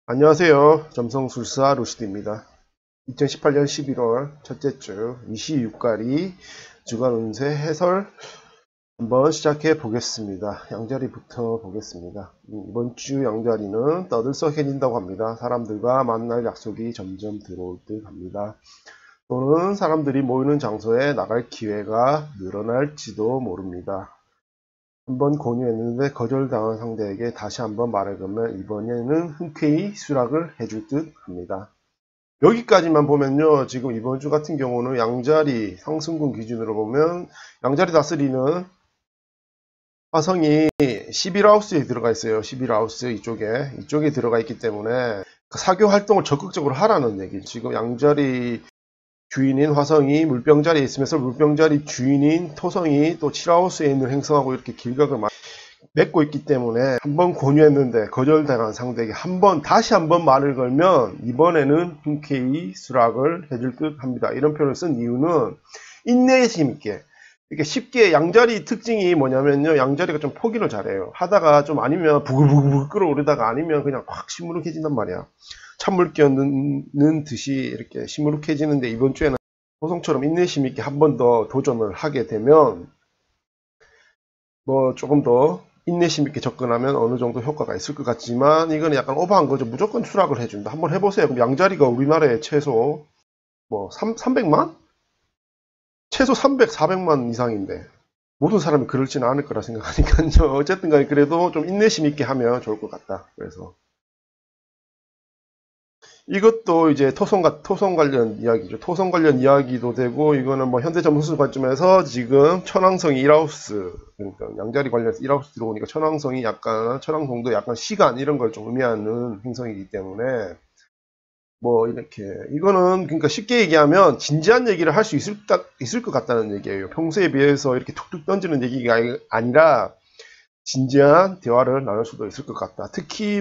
안녕하세요. 점성술사 루시드입니다. 2018년 11월 첫째 주 이시유가리 주간 운세 해설 한번 시작해 보겠습니다. 양자리부터 보겠습니다. 이번 주 양자리는 떠들썩해진다고 합니다. 사람들과 만날 약속이 점점 들어올 듯 합니다. 또는 사람들이 모이는 장소에 나갈 기회가 늘어날지도 모릅니다. 한번 권유했는데 거절당한 상대에게 다시 한번 말을 걸면 이번에는 흔쾌히 수락을 해줄 듯 합니다. 여기까지만 보면요, 지금 이번 주 같은 경우는 양자리 상승분 기준으로 보면 양자리 다스리는 화성이 11하우스에 들어가 있어요. 11하우스 이쪽에 들어가 있기 때문에 사교 활동을 적극적으로 하라는 얘기죠. 지금 양자리 주인인 화성이 물병자리에 있으면서 물병자리 주인인 토성이 또 7하우스에 있는 행성하고 이렇게 길각을 맺고 있기 때문에 한번 권유했는데 거절당한 상대에게 다시 한번 말을 걸면 이번에는 흔쾌히 수락을 해줄 듯 합니다. 이런 표현을 쓴 이유는 인내심 있게, 이렇게 쉽게. 양자리 특징이 뭐냐면요, 양자리가 좀 포기를 잘해요. 하다가 좀 아니면 부글부글 끓어오르다가 아니면 그냥 확 시무룩해진단 말이야. 찬물 끼얹는 듯이 이렇게 시무룩해지는데, 이번 주에는 호성처럼 인내심 있게 한 번 더 도전을 하게 되면 조금 더 인내심 있게 접근하면 어느 정도 효과가 있을 것 같지만, 이건 약간 오버한 거죠. 무조건 수락을 해준다. 한번 해보세요. 그럼 양자리가 우리나라에 최소 300만? 최소 300, 400만 이상인데 모든 사람이 그럴지는 않을 거라 생각하니까요. 어쨌든 간에 그래도 좀 인내심 있게 하면 좋을 것 같다. 그래서 이것도 이제 토성 관련 이야기죠. 토성 관련 이야기도 되고, 이거는 현대 점수 관점에서 지금 천왕성이 1하우스, 그러니까 양자리 관련해서 1하우스 들어오니까 천왕성도 약간 시간 이런 걸 좀 의미하는 행성이기 때문에 이렇게, 이거는 그러니까 쉽게 얘기하면 진지한 얘기를 할 수 있을 것 같다는 얘기예요. 평소에 비해서 이렇게 툭툭 던지는 얘기가 아니라 진지한 대화를 나눌 수도 있을 것 같다. 특히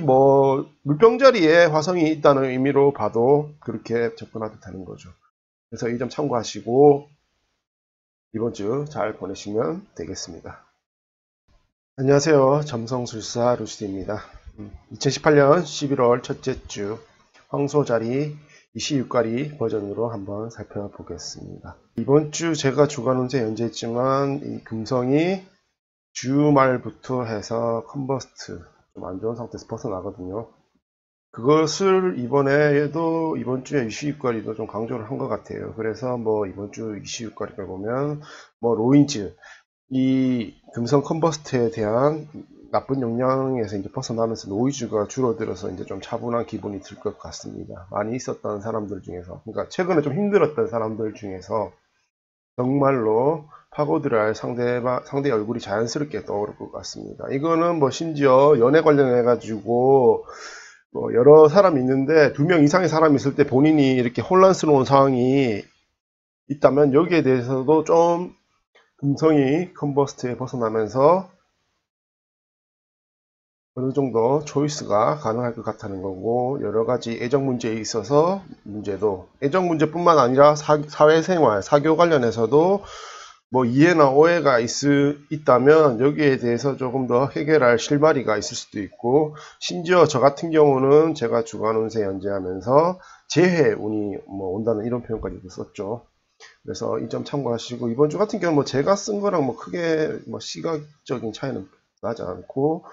물병자리에 화성이 있다는 의미로 봐도 그렇게 접근하도 되는 거죠. 그래서 이 점 참고하시고 이번 주 잘 보내시면 되겠습니다. 안녕하세요. 점성술사 루시드입니다. 2018년 11월 첫째 주 황소자리 이시유가리 버전으로 한번 살펴보겠습니다. 이번 주 제가 주간 운세 연재했지만 이 금성이 주말부터 해서 컨버스트, 좀 안 좋은 상태에서 벗어나거든요. 그것을 이번 주에 이슈유가리도 좀 강조를 한 것 같아요. 그래서 이번 주 이슈유가리를 보면 로인즈, 이 금성 컨버스트에 대한 나쁜 영향에서 이제 벗어나면서 노이즈가 줄어들어서 이제 좀 차분한 기분이 들 것 같습니다. 많이 있었던 사람들 중에서, 그러니까 최근에 좀 힘들었던 사람들 중에서 정말로 파고들어야 할 상대의 얼굴이 자연스럽게 떠오를 것 같습니다. 이거는 심지어 연애 관련해 가지고 여러 사람이 있는데 2명 이상의 사람이 있을 때 본인이 이렇게 혼란스러운 상황이 있다면 여기에 대해서도 좀 금성이 컨버스트에 벗어나면서 어느 정도 초이스가 가능할 것 같다는 거고, 여러 가지 애정 문제에 있어서 애정 문제뿐만 아니라 사회생활, 사교 관련해서도 이해나 오해가 있다면 여기에 대해서 조금 더 해결할 실마리가 있을 수도 있고, 심지어 저 같은 경우는 제가 주간 운세 연재하면서 재해 운이 온다는 이런 표현까지도 썼죠. 그래서 이 점 참고하시고, 이번 주 같은 경우는 제가 쓴 거랑 크게 시각적인 차이는 나지 않고,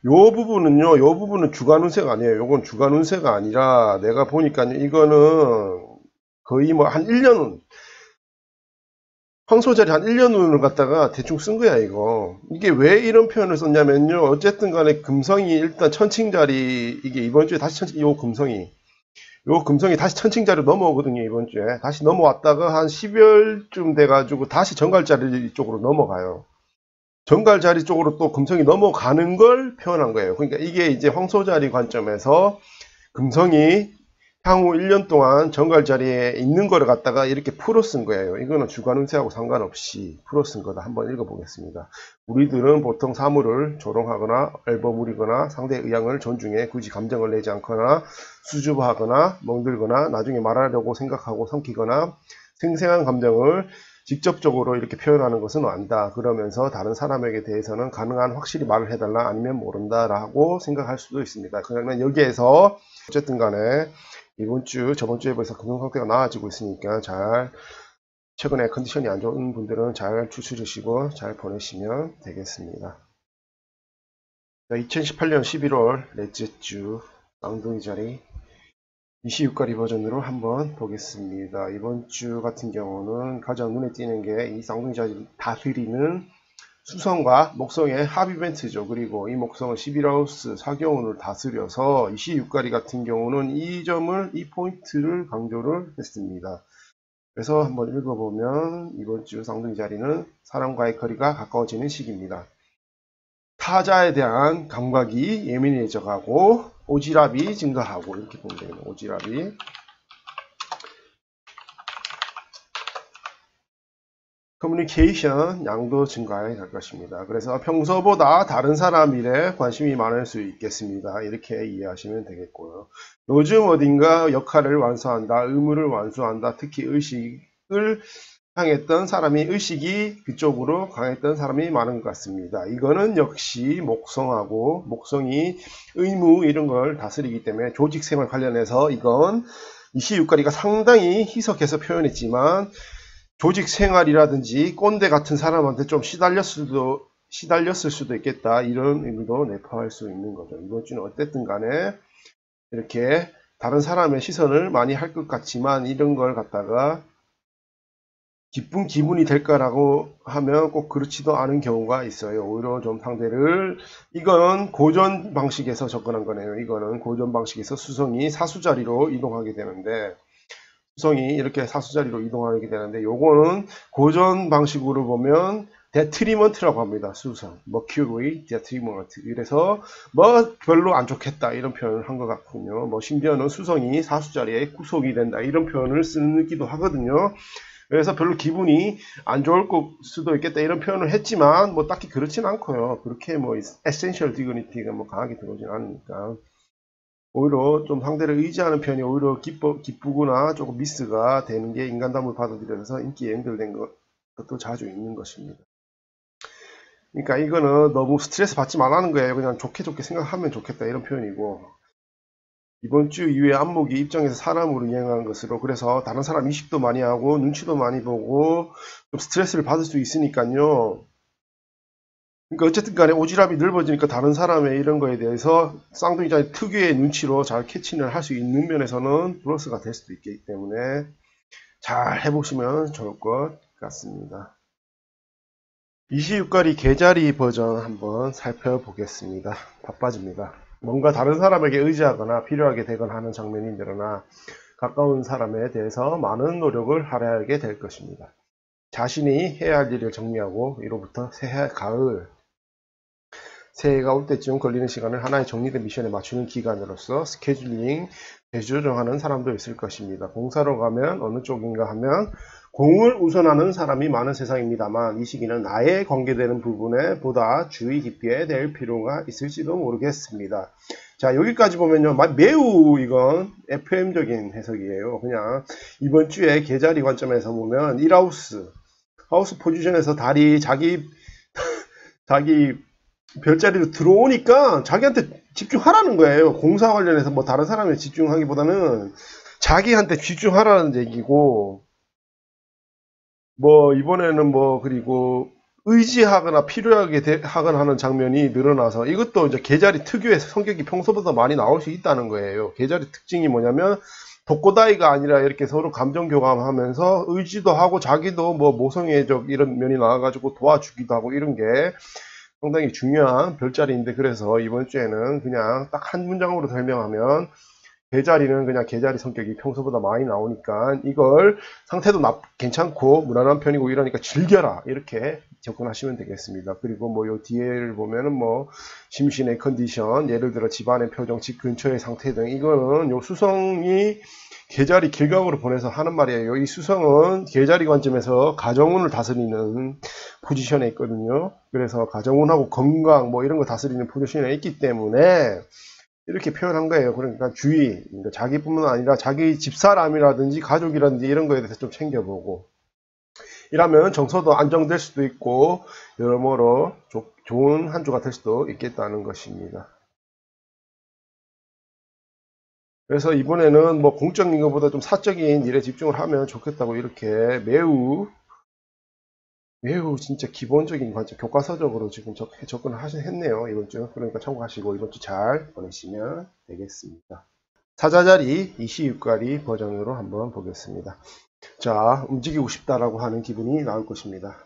요 부분은 주간 운세가 아니에요. 요건 주간 운세가 아니라 내가 보니까 이거는 거의 한 1년 황소자리 한 1년 운을 갖다가 대충 쓴 거야, 이거. 이게 왜 이런 표현을 썼냐면요, 어쨌든 간에 금성이 일단 천칭자리, 이게 이번 주에 다시 요 금성이 다시 천칭자리로 넘어오거든요. 이번 주에 다시 넘어왔다가 한 12월쯤 돼가지고 다시 정갈자리 쪽으로 넘어가요. 정갈자리 쪽으로 또 금성이 넘어가는 걸 표현한 거예요. 그러니까 이게 이제 황소자리 관점에서 금성이 향후 1년 동안 정갈자리에 있는 거를 갖다가 이렇게 풀어 쓴 거예요. 이거는 주간 운세하고 상관없이 풀어 쓴 거다. 한번 읽어보겠습니다. 우리들은 보통 사물을 조롱하거나 얼버무리거나 상대의 의향을 존중해 굳이 감정을 내지 않거나 수줍어하거나 멍들거나 나중에 말하려고 생각하고 삼키거나 생생한 감정을 직접적으로 이렇게 표현하는 것은 안다. 그러면서 다른 사람에게 대해서는 가능한 확실히 말을 해달라, 아니면 모른다 라고 생각할 수도 있습니다. 그러면 여기에서 어쨌든 간에 이번 주 저번 주에 비해서 금융 상태가 나아지고 있으니까 최근에 컨디션이 안 좋은 분들은 잘 추스르시고 잘 보내시면 되겠습니다. 2018년 11월 넷째 주 쌍둥이 자리 이시유가리 버전으로 한번 보겠습니다. 이번 주 같은 경우는 가장 눈에 띄는 게 이 쌍둥이 자리 다스리는 수성과 목성의 합 이벤트죠. 그리고 이 목성은 11하우스 사경운을 다스려서 이시유가리 같은 경우는 이 포인트를 강조를 했습니다. 그래서 한번 읽어보면 이번 주 쌍둥이 자리는 사람과의 거리가 가까워지는 시기입니다. 타자에 대한 감각이 예민해져 가고 오지랖이 증가하고, 이렇게 보면 되겠네요. 오지랖이. 커뮤니케이션 양도 증가해 갈 것입니다. 그래서 평소보다 다른 사람 일에 관심이 많을 수 있겠습니다. 이렇게 이해하시면 되겠고요. 요즘 어딘가 역할을 완수한다, 의무를 완수한다, 특히 의식을 강했던 사람이, 의식이 그쪽으로 강했던 사람이 많은 것 같습니다. 이거는 역시 목성이 의무 이런 걸 다스리기 때문에 조직생활 관련해서 이건 이시유가리가 상당히 희석해서 표현했지만 조직생활이라든지 꼰대 같은 사람한테 좀 시달렸을 수도 있겠다, 이런 의미도 내포할 수 있는 거죠. 이번 주는 어쨌든 간에 이렇게 다른 사람의 시선을 많이 할 것 같지만 이런 걸 갖다가 기쁜 기분이 될까라고 하면 꼭 그렇지도 않은 경우가 있어요. 오히려 좀 상대를, 이건 고전 방식에서 접근한 거네요. 이거는 고전 방식에서 수성이 사수자리로 이동하게 되는데, 수성이 이렇게 사수자리로 이동하게 되는데, 요거는 고전 방식으로 보면 데트리먼트라고 합니다. 수성, 머큐리, 데트리먼트. 그래서 뭐 별로 안 좋겠다 이런 표현을 한 것 같군요. 뭐 심지어는 수성이 사수자리에 구속이 된다 이런 표현을 쓰기도 하거든요. 그래서 별로 기분이 안 좋을 수도 있겠다 이런 표현을 했지만 뭐 딱히 그렇진 않고요. 그렇게 뭐 에센셜 디그니티가 뭐 강하게 들어오진 않으니까 오히려 좀 상대를 의지하는 편이 오히려 기쁘거나 조금 미스가 되는 게 인간담을 받아들여서 인기에 연결된 것도 자주 있는 것입니다. 그러니까 이거는 너무 스트레스 받지 말라는 거예요. 그냥 좋게 생각하면 좋겠다 이런 표현이고, 이번 주 이후에 안목이 입장에서 사람으로 이행하는 것으로, 그래서 다른 사람 인식도 많이 하고 눈치도 많이 보고 좀 스트레스를 받을 수 있으니까요. 그러니까 어쨌든 간에 오지랖이 넓어지니까 다른 사람의 이런 거에 대해서 쌍둥이 자리 특유의 눈치로 잘 캐치를 할 수 있는 면에서는 플러스가 될 수도 있기 때문에 잘 해보시면 좋을 것 같습니다. 이시유가리 계자리 버전 한번 살펴보겠습니다. 바빠집니다. 뭔가 다른 사람에게 의지하거나 필요하게 되거나 하는 장면이 늘어나 가까운 사람에 대해서 많은 노력을 할애하게 될 것입니다. 자신이 해야 할 일을 정리하고 이로부터 새해가 올 때쯤 걸리는 시간을 하나의 정리된 미션에 맞추는 기간으로서 스케줄링, 재조정하는 사람도 있을 것입니다. 공사로 가면 어느 쪽인가 하면 공을 우선하는 사람이 많은 세상입니다만 이 시기는 나에 관계되는 부분에 보다 주의 깊게 될 필요가 있을지도 모르겠습니다. 자, 여기까지 보면요, 매우 이건 FM적인 해석이에요. 그냥 이번 주에 계자리 관점에서 보면 1하우스 하우스 포지션에서 달이 자기 별자리로 들어오니까 자기한테 집중하라는 거예요. 공사 관련해서 뭐 다른 사람에 집중하기보다는 자기한테 집중하라는 얘기고, 뭐 이번에는 뭐 그리고 의지하거나 필요하게 하거나 하는 장면이 늘어나서 이것도 이제 계자리 특유의 성격이 평소보다 많이 나올 수 있다는 거예요. 계자리 특징이 뭐냐면 독고다이가 아니라 이렇게 서로 감정 교감하면서 의지도 하고 자기도 뭐 모성애적 이런 면이 나와가지고 도와주기도 하고 이런 게 상당히 중요한 별자리인데, 그래서 이번 주에는 그냥 딱 한 문장으로 설명하면 계자리는 그냥 계자리 성격이 평소보다 많이 나오니까 이걸 상태도 괜찮고 무난한 편이고 이러니까 즐겨라 이렇게 접근하시면 되겠습니다. 그리고 뭐 요 뒤에를 보면은 뭐 심신의 컨디션, 예를 들어 집안의 표정, 집 근처의 상태 등, 이거는 요 수성이 계자리 길각으로 보내서 하는 말이에요. 이 수성은 계자리 관점에서 가정운을 다스리는 포지션에 있거든요. 그래서 가정운하고 건강 뭐 이런 거 다스리는 포지션에 있기 때문에 이렇게 표현한 거예요. 그러니까 주의, 그러니까 자기뿐만 아니라 자기 집사람이라든지 가족이라든지 이런 거에 대해서 좀 챙겨보고, 이라면 정서도 안정될 수도 있고 여러모로 좋은 한 주가 될 수도 있겠다는 것입니다. 그래서 이번에는 뭐 공적인 것보다 좀 사적인 일에 집중을 하면 좋겠다고 이렇게 매우 진짜 기본적인 관점, 교과서적으로 지금 접근을 했네요. 이번 주. 그러니까 참고하시고 이번 주 잘 보내시면 되겠습니다. 사자자리 26가리 버전으로 한번 보겠습니다. 자, 움직이고 싶다라고 하는 기분이 나올 것입니다.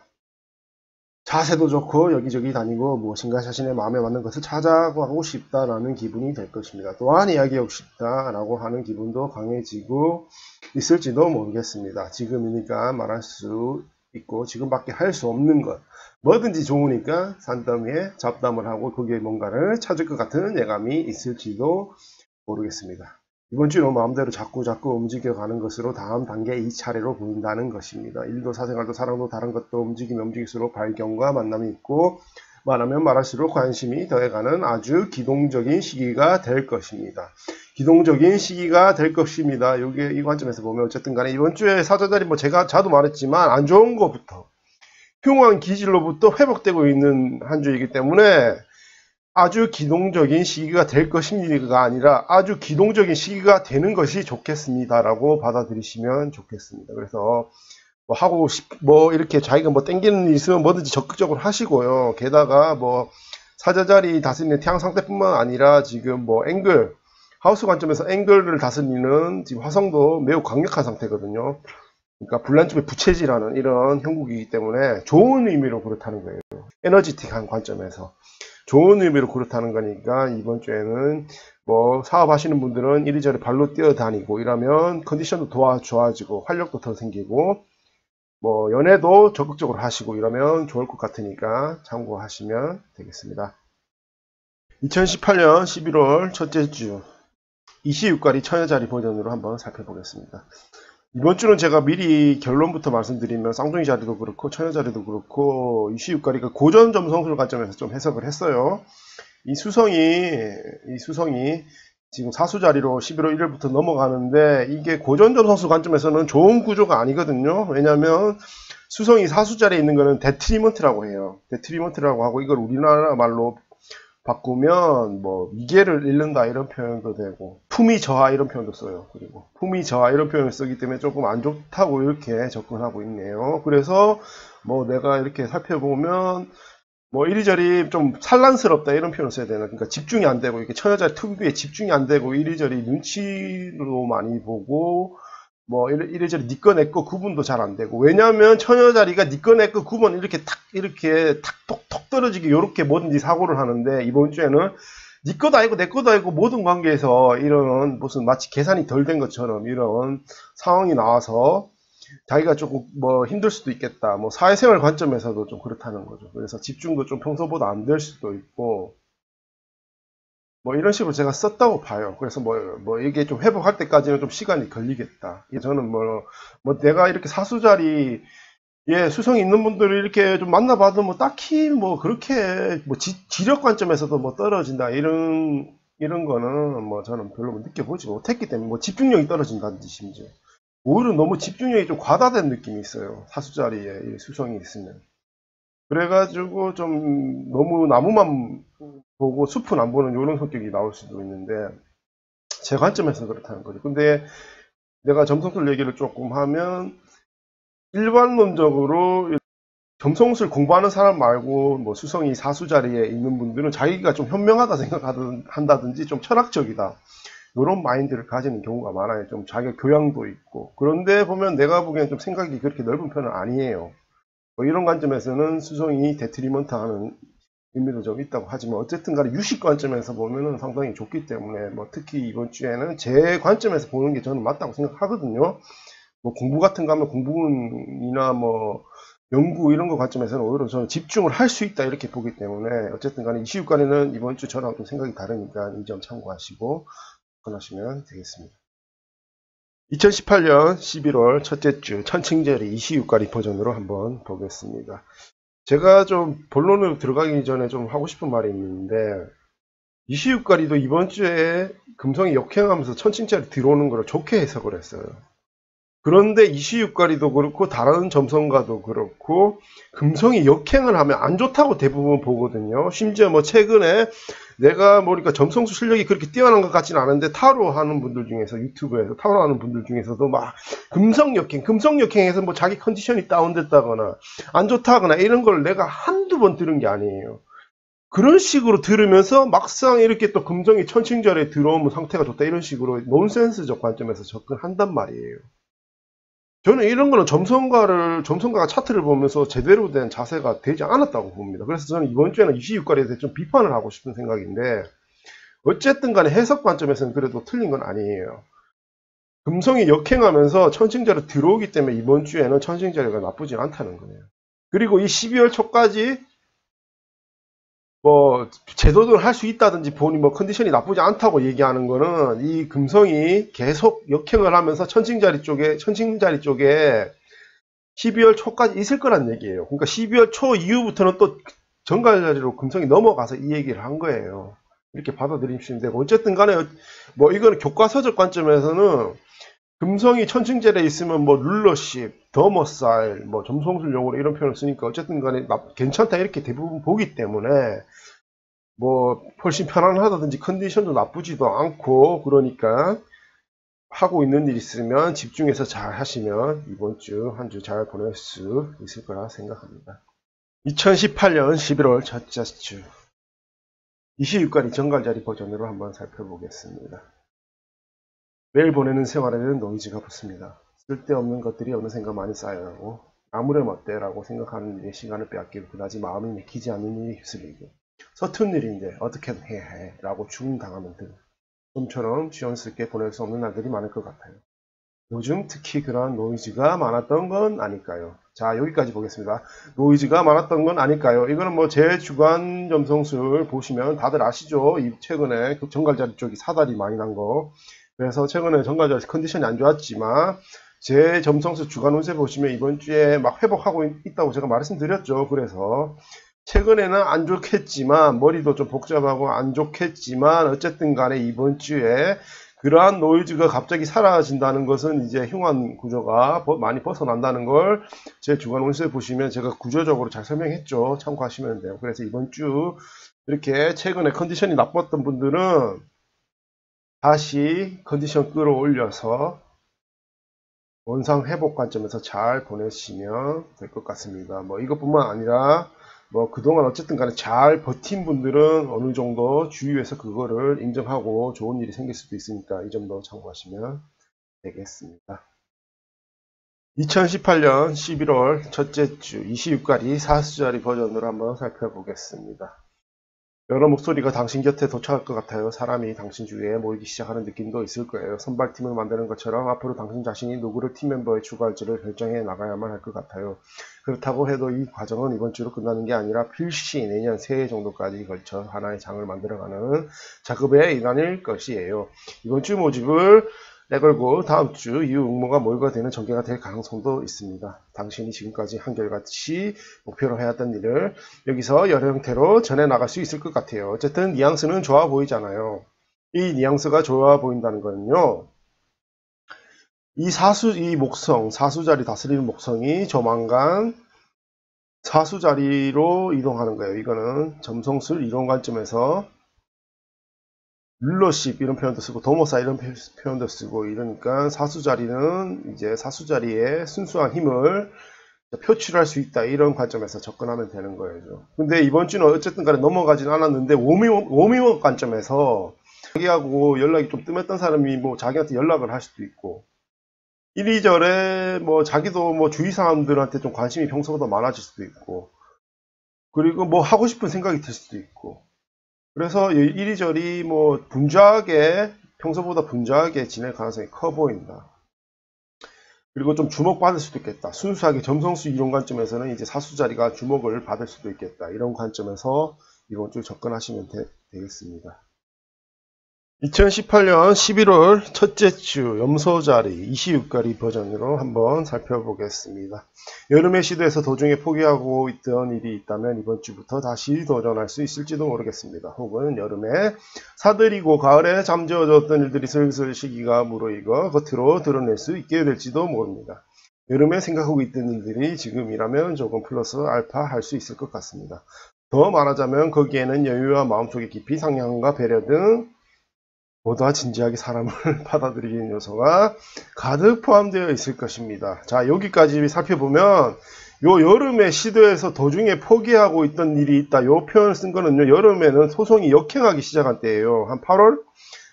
자세도 좋고 여기저기 다니고 무엇인가 자신의 마음에 맞는 것을 찾아가고 싶다라는 기분이 될 것입니다. 또한 이야기하고 싶다라고 하는 기분도 강해지고 있을지도 모르겠습니다. 지금이니까 말할 수 있고 지금밖에 할 수 없는 것 뭐든지 좋으니까 산더미에 잡담을 하고 거기에 뭔가를 찾을 것 같은 예감이 있을지도 모르겠습니다. 이번 주는 마음대로 자꾸 움직여가는 것으로 다음 단계 2차례로 보인다는 것입니다. 일도 사생활도 사랑도 다른 것도 움직이면 움직일수록 발견과 만남이 있고 말하면 말할수록 관심이 더해가는 아주 기동적인 시기가 될 것입니다. 기동적인 시기가 될 것입니다. 여기 이 관점에서 보면 어쨌든 간에 이번 주에 사자자리 뭐 자도 말했지만 안 좋은 것부터 흉한 기질로부터 회복되고 있는 한 주이기 때문에 아주 기동적인 시기가 될 것입니다가 아니라 아주 기동적인 시기가 되는 것이 좋겠습니다 라고 받아들이시면 좋겠습니다. 그래서 뭐 이렇게 자기가 뭐 땡기는 일 있으면 뭐든지 적극적으로 하시고요. 게다가 뭐 사자자리 다스리는 태양 상태뿐만 아니라 지금 뭐 하우스 관점에서 앵글을 다스리는 지금 화성도 매우 강력한 상태거든요. 그러니까 불난집의 부채질하는 이런 형국이기 때문에 좋은 의미로 그렇다는 거예요. 에너지틱한 관점에서 좋은 의미로 그렇다는 거니까 이번 주에는 뭐 사업하시는 분들은 이리저리 발로 뛰어다니고 이러면 컨디션도 좋아지고 활력도 더 생기고 뭐 연애도 적극적으로 하시고 이러면 좋을 것 같으니까 참고하시면 되겠습니다. 2018년 11월 첫째 주 26가리 처녀자리 버전으로 한번 살펴보겠습니다. 이번 주는 제가 미리 결론부터 말씀드리면 쌍둥이 자리도 그렇고 처녀자리도 그렇고 26가리가 고전 점성술 관점에서 좀 해석을 했어요. 이 수성이 지금 사수자리로 11월 1일부터 넘어가는데 이게 고전 점성술 관점에서는 좋은 구조가 아니거든요. 왜냐하면 수성이 사수자리에 있는 거는 데트리먼트라고 해요. 데트리먼트라고 하고 이걸 우리나라 말로 바꾸면 뭐 미개를 잃는다 이런 표현도 되고 품위 저하 이런 표현도 써요. 그리고 품위 저하 이런 표현을 쓰기 때문에 조금 안 좋다고 이렇게 접근하고 있네요. 그래서 뭐 내가 이렇게 살펴보면 뭐 이리저리 좀 산란스럽다 이런 표현을 써야 되나. 그러니까 집중이 안 되고 이렇게 처녀자리 특유의 집중이 안 되고 이리저리 눈치로 많이 보고 뭐 이리저리 니꺼 내꺼 구분도 잘 안 되고 왜냐하면 처녀자리가 니꺼 내꺼 구분 이렇게 탁 톡톡 떨어지게 이렇게 뭐든지 사고를 하는데 이번 주에는 니꺼도 아니고 내꺼도 아니고 모든 관계에서 이런 무슨 마치 계산이 덜 된 것처럼 이런 상황이 나와서 자기가 조금 뭐 힘들 수도 있겠다. 뭐 사회생활 관점에서도 좀 그렇다는 거죠. 그래서 집중도 좀 평소보다 안 될 수도 있고 뭐 이런 식으로 제가 썼다고 봐요. 그래서 뭐 이게 좀 회복할 때까지는 좀 시간이 걸리겠다. 저는 뭐 내가 이렇게 사수자리에 수성이 있는 분들을 이렇게 좀 만나봐도 뭐 딱히 뭐 그렇게 뭐 지력 관점에서도 뭐 떨어진다 이런 거는 뭐 저는 별로 느껴보지 못했기 때문에 뭐 집중력이 떨어진다든지 심지어 오히려 너무 집중력이 좀 과다된 느낌이 있어요. 사수자리에 수성이 있으면. 그래가지고 좀 너무 나무만 보고 숲은 안 보는 이런 성격이 나올 수도 있는데 제 관점에서 그렇다는 거죠. 근데 내가 점성술 얘기를 조금 하면 일반론적으로 점성술 공부하는 사람 말고 뭐 수성이 사수자리에 있는 분들은 자기가 좀 현명하다 생각한다든지 좀 철학적이다 이런 마인드를 가지는 경우가 많아요. 좀 자기가 교양도 있고 그런데 보면 내가 보기엔 좀 생각이 그렇게 넓은 편은 아니에요. 뭐 이런 관점에서는 수성이 데트리먼트 하는 의미도 좀 있다고 하지만 어쨌든 간에 유식 관점에서 보면은 상당히 좋기 때문에 뭐 특히 이번 주에는 제 관점에서 보는 게 저는 맞다고 생각하거든요. 뭐 공부 같은 거 하면 공부나 뭐 연구 이런 거 관점에서는 오히려 저는 집중을 할 수 있다 이렇게 보기 때문에 어쨌든 간에 26간에는 이번 주 저랑 좀 생각이 다르니까 이 점 참고하시고 접근하시면 되겠습니다. 2018년 11월 첫째 주 천칭절이 26가리 버전으로 한번 보겠습니다. 제가 좀 본론으로 들어가기 전에 좀 하고 싶은 말이 있는데 26가리도 이번 주에 금성이 역행하면서 천칭절이 들어오는 걸 좋게 해석을 했어요. 그런데 이시유가리도 그렇고 다른 점성가도 그렇고 금성이 역행을 하면 안 좋다고 대부분 보거든요. 심지어 뭐 최근에 내가 보니까 점성술 실력이 그렇게 뛰어난 것 같지는 않은데 타로 하는 분들 중에서 유튜브에서 타로 하는 분들 중에서도 막 금성 역행해서 뭐 자기 컨디션이 다운됐다거나 안 좋다거나 이런 걸 내가 한두 번 들은 게 아니에요. 그런 식으로 들으면서 막상 이렇게 또 금성이 천칭절에 들어오면 상태가 좋다 이런 식으로 논센스적 관점에서 접근한단 말이에요. 저는 이런 거는 점성가가 차트를 보면서 제대로 된 자세가 되지 않았다고 봅니다. 그래서 저는 이번 주에는 26가리에 대해 좀 비판을 하고 싶은 생각인데, 어쨌든 간에 해석 관점에서는 그래도 틀린 건 아니에요. 금성이 역행하면서 천칭자로 들어오기 때문에 이번 주에는 천칭자리가 나쁘지 않다는 거예요. 그리고 이 12월 초까지 뭐 제도를 할 수 있다든지 본인 뭐 컨디션이 나쁘지 않다고 얘기하는 거는 이 금성이 계속 역행을 하면서 천칭자리 쪽에 12월 초까지 있을 거란 얘기예요. 그러니까 12월 초 이후부터는 또 정갈자리로 금성이 넘어가서 이 얘기를 한 거예요. 이렇게 받아들이시면 되고, 어쨌든 간에 뭐 이거는 교과서적 관점에서는 금성이 천칭절에 있으면 뭐 룰러십, 더머사일, 뭐 점성술 용어로 이런 표현을 쓰니까 어쨌든 간에 괜찮다 이렇게 대부분 보기 때문에 뭐 훨씬 편안하다든지 컨디션도 나쁘지도 않고, 그러니까 하고 있는 일 있으면 집중해서 잘 하시면 이번 주 한 주 잘 보낼 수 있을 거라 생각합니다. 2018년 11월 첫째 주 26가리 정갈자리 버전으로 한번 살펴보겠습니다. 매일 보내는 생활에는 노이즈가 붙습니다. 쓸데없는 것들이 어느샌가 많이 쌓여가고 아무렴 어때? 라고 생각하는 일에 시간을 빼앗기고 그다지 마음이 내키지 않는 일이 휩쓸리고 서툰 일인데 어떻게든 해야 해 라고 죽음당하는 등 좀처럼 지원스럽게 보낼 수 없는 날들이 많을 것 같아요. 요즘 특히 그러한 노이즈가 많았던 건 아닐까요? 자, 여기까지 보겠습니다. 노이즈가 많았던 건 아닐까요? 이거는 뭐 제 주간 점성술 보시면 다들 아시죠? 최근에 정갈자리 쪽이 사달이 많이 난 거. 그래서 최근에 정갈자리 컨디션이 안 좋았지만 제 점성술 주간 운세 보시면 이번 주에 막 회복하고 있다고 제가 말씀드렸죠. 그래서 최근에는 안 좋겠지만 머리도 좀 복잡하고 안 좋겠지만 어쨌든 간에 이번 주에 그러한 노이즈가 갑자기 사라진다는 것은 이제 흉한 구조가 많이 벗어난다는 걸 제 주간 운세 보시면 제가 구조적으로 잘 설명했죠. 참고하시면 돼요. 그래서 이번 주 이렇게 최근에 컨디션이 나빴던 분들은 다시 컨디션 끌어올려서 원상 회복 관점에서 잘 보내시면 될 것 같습니다. 뭐 이것뿐만 아니라 뭐 그동안 어쨌든 간에 잘 버틴 분들은 어느 정도 주위에서 그거를 인정하고 좋은 일이 생길 수도 있으니까 이 점도 참고하시면 되겠습니다. 2018년 11월 첫째 주 26가리 사수자리 버전으로 한번 살펴보겠습니다. 여러 목소리가 당신 곁에 도착할 것 같아요. 사람이 당신 주위에 모이기 시작하는 느낌도 있을 거예요. 선발팀을 만드는 것처럼 앞으로 당신 자신이 누구를 팀 멤버에 추가할지를 결정해 나가야만 할 것 같아요. 그렇다고 해도 이 과정은 이번 주로 끝나는 게 아니라 필시 내년 새해 정도까지 걸쳐 하나의 장을 만들어가는 작업의 일환일 것이에요. 이번 주 모집을 내걸고 다음 주 이후 응모가 모의가 되는 전개가 될 가능성도 있습니다. 당신이 지금까지 한결같이 목표로 해왔던 일을 여기서 여러 형태로 전해 나갈 수 있을 것 같아요. 어쨌든 뉘앙스는 좋아 보이잖아요. 이 뉘앙스가 좋아 보인다는 거는요, 이 목성, 사수자리 다스리는 목성이 조만간 사수자리로 이동하는 거예요. 이거는 점성술 이론 관점에서 룰러십 이런 표현도 쓰고 도모사 이런 표현도 쓰고 이러니까 사수자리는 이제 사수자리의 순수한 힘을 표출할 수 있다 이런 관점에서 접근하면 되는 거예요. 근데 이번 주는 어쨌든 간에 넘어가진 않았는데 워밍업 관점에서 자기하고 연락이 좀 뜸했던 사람이 뭐 자기한테 연락을 할 수도 있고 이리저리 뭐 자기도 뭐 주위 사람들한테 좀 관심이 평소보다 많아질 수도 있고 그리고 뭐 하고 싶은 생각이 들 수도 있고 그래서 이리저리 뭐 분주하게 평소보다 분주하게 지낼 가능성이 커 보인다. 그리고 좀 주목받을 수도 있겠다. 순수하게 점성술 이론 관점에서는 이제 사수자리가 주목을 받을 수도 있겠다. 이런 관점에서 이번 주 접근하시면 되겠습니다. 2018년 11월 첫째 주 염소자리 26가리 버전으로 한번 살펴보겠습니다. 여름의 시도에서 도중에 포기하고 있던 일이 있다면 이번 주부터 다시 도전할 수 있을지도 모르겠습니다. 혹은 여름에 사들이고 가을에 잠재워졌던 일들이 슬슬 시기가 무르익어 겉으로 드러낼 수 있게 될지도 모릅니다. 여름에 생각하고 있던 일들이 지금이라면 조금 플러스 알파 할 수 있을 것 같습니다. 더 말하자면 거기에는 여유와 마음속의 깊이, 상냥함과 배려 등 보다 진지하게 사람을 받아들이는 요소가 가득 포함되어 있을 것입니다. 자, 여기까지 살펴보면 요 여름에 시도에서 도중에 포기하고 있던 일이 있다. 요 표현을 쓴 거는요, 여름에는 토송이 역행하기 시작한 때예요. 한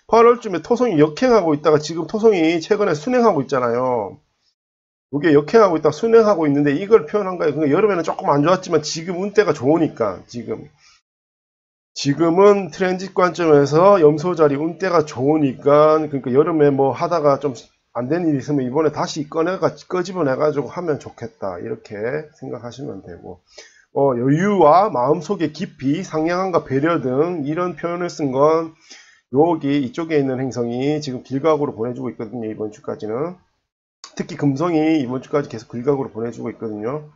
8월쯤에 토송이 역행하고 있다가 지금 토송이 최근에 순행하고 있잖아요. 이게 역행하고 있다가 순행하고 있는데 이걸 표현한 거예요. 그러니까 여름에는 조금 안 좋았지만 지금 운때가 좋으니까 지금은 트랜짓 관점에서 염소자리 운때가 좋으니까, 그러니까 여름에 뭐 하다가 좀 안 된 일이 있으면 이번에 다시 끄집어내가지고 하면 좋겠다, 이렇게 생각하시면 되고, 여유와 마음속의 깊이, 상냥함과 배려 등 이런 표현을 쓴 건 여기 이쪽에 있는 행성이 지금 길각으로 보내주고 있거든요. 이번 주까지는 특히 금성이 이번 주까지 계속 길각으로 보내주고 있거든요.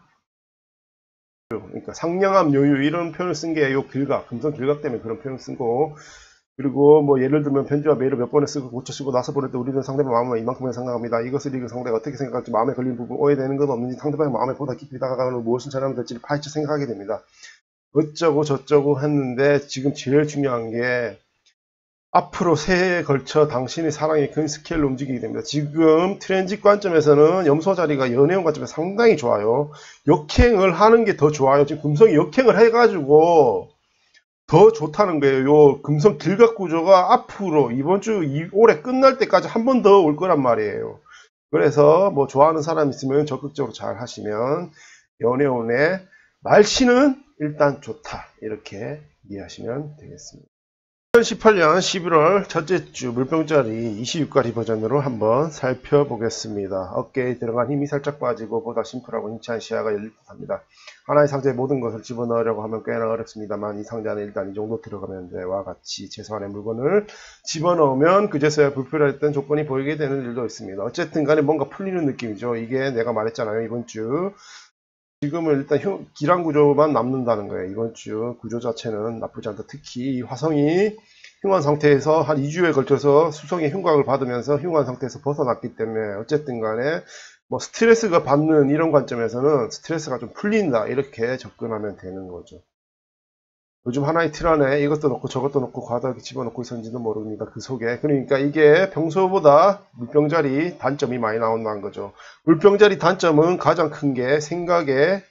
그러니까 상냥함, 여유 이런 표현을 쓴 게 요 길각, 금성 길각 때문에 그런 표현을 쓴 거고, 그리고 뭐 예를 들면 편지와 메일을 몇 번을 쓰고 고쳐 쓰고 나서 보낼 때 우리는 상대방 마음을 이만큼을 생각합니다. 이것을 읽은 상대가 어떻게 생각할지, 마음에 걸린 부분, 오해되는 건 없는지, 상대방의 마음에 보다 깊이 다가가는 무엇을 전하면 될지를 파헤쳐 생각하게 됩니다. 어쩌고 저쩌고 했는데 지금 제일 중요한 게 앞으로 새해에 걸쳐 당신의 사랑이 큰 스케일로 움직이게 됩니다. 지금 트랜짓 관점에서는 염소 자리가 연애운 관점에서 상당히 좋아요. 역행을 하는 게 더 좋아요. 지금 금성이 역행을 해가지고 더 좋다는 거예요. 요 금성 길각 구조가 앞으로 이번 주 올해 끝날 때까지 한 번 더 올 거란 말이에요. 그래서 뭐 좋아하는 사람 있으면 적극적으로 잘 하시면 연애운의 날씨는 일단 좋다, 이렇게 이해하시면 되겠습니다. 2018년 11월 첫째 주 물병자리 26가리 버전으로 한번 살펴보겠습니다. 어깨에 들어간 힘이 살짝 빠지고 보다 심플하고 힘찬 시야가 열릴 듯합니다. 하나의 상자에 모든 것을 집어넣으려고 하면 꽤나 어렵습니다만 이 상자는 일단 이 정도 들어가면 돼와 같이 최소한의 물건을 집어넣으면 그제서야 불필요했던 조건이 보이게 되는 일도 있습니다. 어쨌든 간에 뭔가 풀리는 느낌이죠. 이게 내가 말했잖아요. 이번 주 지금은 일단 기란 구조만 남는다는 거예요. 이번 주 구조 자체는 나쁘지 않다. 특히 화성이 흉한 상태에서 한 2주에 걸쳐서 수성의 흉곽을 받으면서 흉한 상태에서 벗어났기 때문에 어쨌든 간에 뭐 스트레스가 받는 이런 관점에서는 스트레스가 좀 풀린다, 이렇게 접근하면 되는 거죠. 요즘 하나의 틀 안에 이것도 넣고 저것도 넣고 과다하게 집어넣고 있었는지도 모릅니다. 그 속에. 그러니까 이게 평소보다 물병자리 단점이 많이 나온다는 거죠. 물병자리 단점은 가장 큰 게 생각의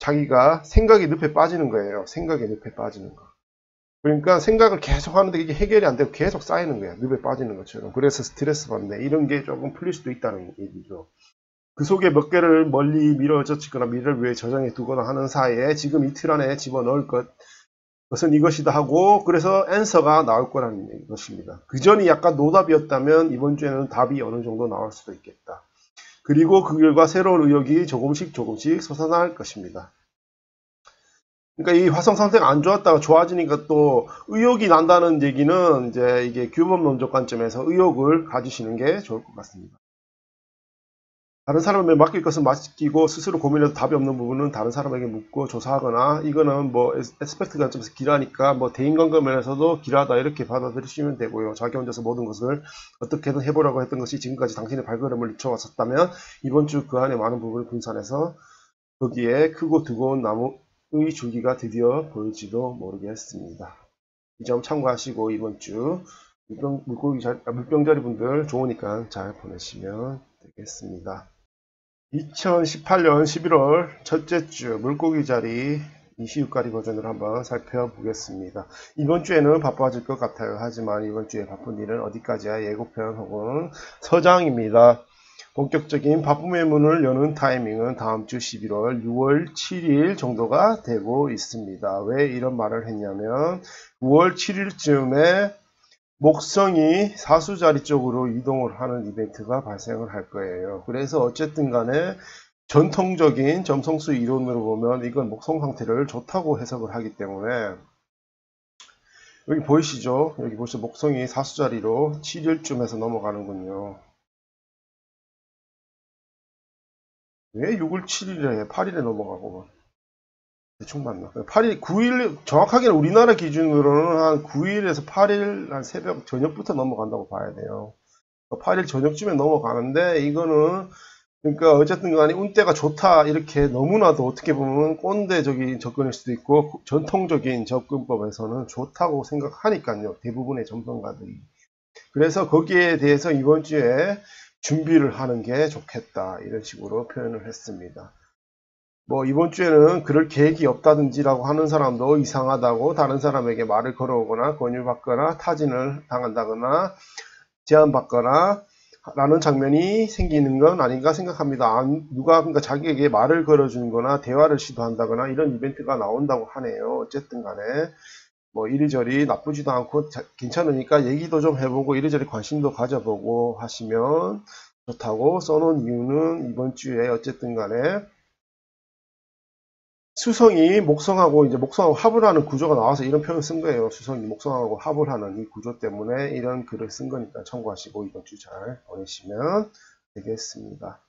늪에 빠지는 거예요. 생각의 늪에 빠지는 거. 그러니까 생각을 계속 하는데 이게 해결이 안 되고 계속 쌓이는 거예요. 늪에 빠지는 것처럼. 그래서 스트레스 받는데 이런 게 조금 풀릴 수도 있다는 얘기죠. 그 속에 몇 개를 멀리 밀어젖히거나 미래를 위해 저장해 두거나 하는 사이에 지금 이 틀 안에 집어넣을 것은 이것이다 하고, 그래서 앤서가 나올 거라는 것입니다. 그 전이 약간 노답이었다면 이번 주에는 답이 어느 정도 나올 수도 있겠다. 그리고 그 결과 새로운 의욕이 조금씩 솟아날 것입니다. 그러니까 이 화성 상태가 안 좋았다가 좋아지니까 또 의욕이 난다는 얘기는 이제 이게 규범론적 관점에서 의욕을 가지시는 게 좋을 것 같습니다. 다른 사람에게 맡길 것은 맡기고 스스로 고민해도 답이 없는 부분은 다른 사람에게 묻고 조사하거나, 이거는 뭐 에스펙트 관점에서 길하니까 뭐 대인관계 면에서도 길하다, 이렇게 받아들이시면 되고요. 자기 혼자서 모든 것을 어떻게든 해보려고 했던 것이 지금까지 당신의 발걸음을 늦춰왔었다면 이번 주 그 안에 많은 부분을 분산해서 거기에 크고 두꺼운 나무의 줄기가 드디어 보일지도 모르겠습니다. 이 점 참고하시고 이번 주 물병자리 분들 좋으니까 잘 보내시면 되겠습니다. 2018년 11월 첫째 주 물고기 자리 26가리 버전으로 한번 살펴보겠습니다. 이번 주에는 바빠질 것 같아요. 하지만 이번 주에 바쁜 일은 어디까지야? 예고편 혹은 서장입니다. 본격적인 바쁨의 문을 여는 타이밍은 다음 주 11월 6월 7일 정도가 되고 있습니다. 왜 이런 말을 했냐면 9월 7일쯤에 목성이 사수자리 쪽으로 이동을 하는 이벤트가 발생을 할 거예요. 그래서 어쨌든 간에 전통적인 점성수 이론으로 보면 이건 목성 상태를 좋다고 해석을 하기 때문에 여기 보이시죠? 여기 벌써 목성이 사수자리로 7일쯤에서 넘어가는군요. 왜 6월 7일에 8일에 넘어가고 대충 맞나? 8일, 9일, 정확하게는 우리나라 기준으로는 한 9일에서 8일 한 새벽 저녁부터 넘어간다고 봐야 돼요. 8일 저녁쯤에 넘어가는데 이거는 그러니까 어쨌든 간에 운대가 좋다 이렇게 너무나도 어떻게 보면 꼰대적인 접근일 수도 있고 전통적인 접근법에서는 좋다고 생각하니까요. 대부분의 전문가들이. 그래서 거기에 대해서 이번 주에 준비를 하는 게 좋겠다 이런 식으로 표현을 했습니다. 뭐 이번 주에는 그럴 계획이 없다든지라고 하는 사람도 이상하다고 다른 사람에게 말을 걸어오거나 권유받거나 타진을 당한다거나 제안받거나 라는 장면이 생기는 건 아닌가 생각합니다. 누가 그러니까 자기에게 말을 걸어주는 거나 대화를 시도한다거나 이런 이벤트가 나온다고 하네요. 어쨌든 간에 뭐 이리저리 나쁘지도 않고 괜찮으니까 얘기도 좀 해보고 이리저리 관심도 가져보고 하시면 좋다고 써놓은 이유는 이번 주에 어쨌든 간에 수성이 목성하고 이제 목성하고 합을 하는 구조가 나와서 이런 표현을 쓴 거예요. 수성이 목성하고 합을 하는 이 구조 때문에 이런 글을 쓴 거니까 참고하시고 이번 주 잘 보내시면 되겠습니다.